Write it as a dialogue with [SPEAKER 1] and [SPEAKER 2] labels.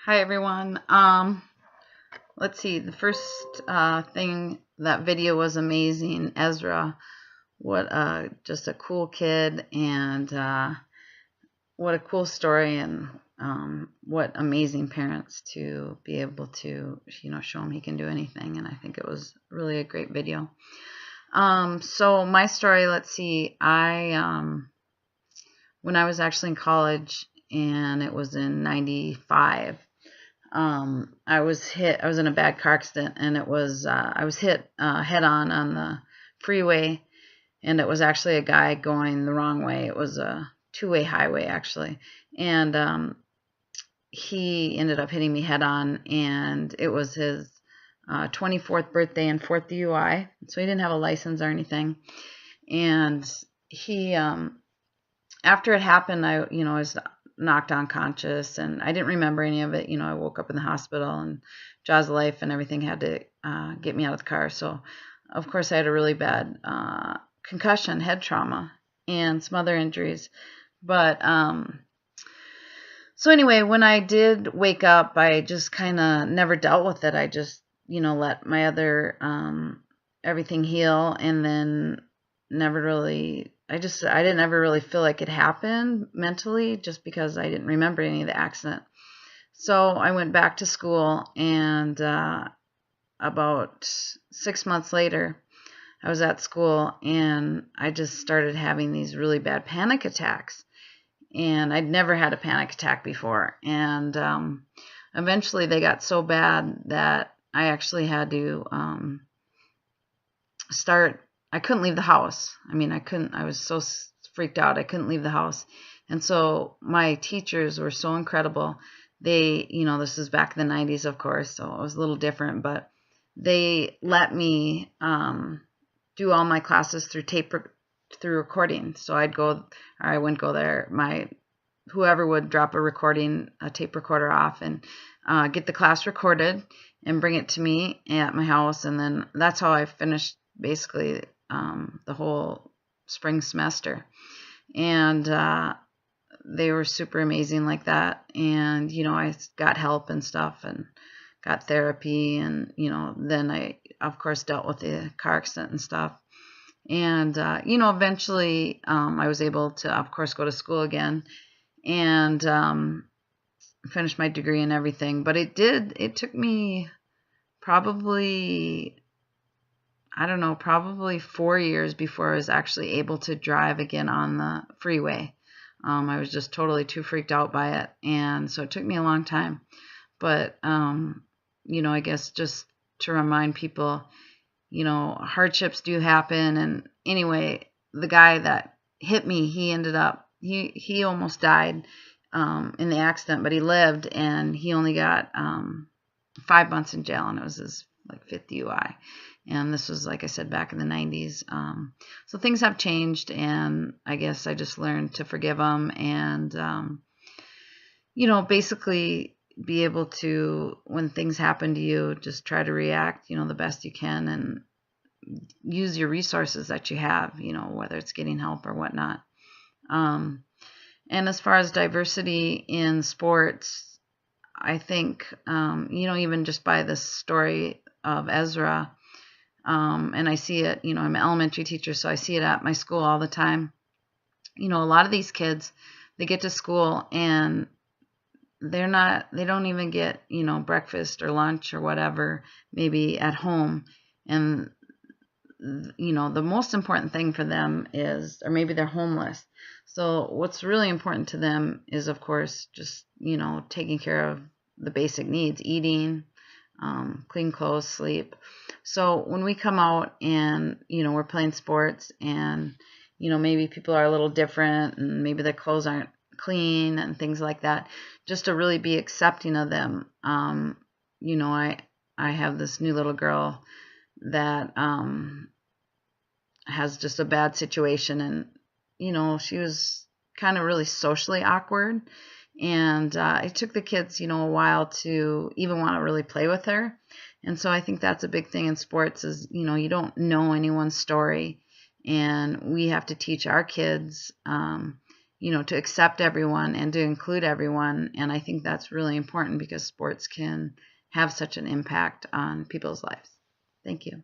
[SPEAKER 1] Hi everyone. Let's see. The first thing, that video was amazing. Ezra, what just a cool kid, and what a cool story, and what amazing parents to be able to show him he can do anything. And I think it was really a great video. So my story. Let's see. When I was actually in college, and it was in '95. I was in a bad car accident, and I was hit head on the freeway, and it was actually a guy going the wrong way. It was a two-way highway, actually. And he ended up hitting me head on, and it was his 24th birthday and fourth DUI. So he didn't have a license or anything. And he, after it happened, I was knocked unconscious, and I didn't remember any of it. I woke up in the hospital, and jaws of life and everything had to get me out of the car. So, of course, I had a really bad concussion, head trauma, and some other injuries. But so anyway, when I did wake up, I just kind of never dealt with it. I just let my other everything heal, and then never really. I didn't ever really feel like it happened mentally, just because I didn't remember any of the accident. So I went back to school, and about 6 months later, I was at school, and I just started having these really bad panic attacks. And I'd never had a panic attack before. And eventually they got so bad that I actually had to I couldn't leave the house. I was so freaked out. I couldn't leave the house. And so my teachers were so incredible. They, this is back in the 90s, of course, so it was a little different, but they let me do all my classes through recording. So I wouldn't go there. Whoever would drop a tape recorder off, and get the class recorded and bring it to me at my house. And then that's how I finished basically the whole spring semester. And they were super amazing like that. And, I got help and stuff, and got therapy. And, then I, of course, dealt with the car accident and stuff. And, eventually I was able to, of course, go to school again, and finish my degree and everything. But it took me probably, I don't know, probably 4 years before I was actually able to drive again on the freeway. I was just totally too freaked out by it. And so it took me a long time. But, I guess just to remind people, hardships do happen. And anyway, the guy that hit me, he almost died in the accident, but he lived, and he only got 5 months in jail, and it was his fifth DUI. And this was, like I said, back in the 90s. So things have changed, and I guess I just learned to forgive him, and basically be able to, when things happen to you, just try to react, the best you can, and use your resources that you have, whether it's getting help or whatnot. And as far as diversity in sports, I think, even just by the story of Ezra, and I see it, I'm an elementary teacher, so I see it at my school all the time. A lot of these kids, they get to school, and they don't even get, breakfast or lunch or whatever, maybe at home. And, the most important thing for them is, or maybe they're homeless. So what's really important to them is, of course, just, taking care of the basic needs, eating, clean clothes, sleep. So when we come out, and, we're playing sports, and, maybe people are a little different, and maybe their clothes aren't clean and things like that, just to really be accepting of them. I have this new little girl that has just a bad situation, and she was kind of really socially awkward, and it took the kids a while to even want to really play with her. And so I think that's a big thing in sports is you don't know anyone's story, and we have to teach our kids to accept everyone and to include everyone. And I think that's really important because sports can have such an impact on people's lives. Thank you.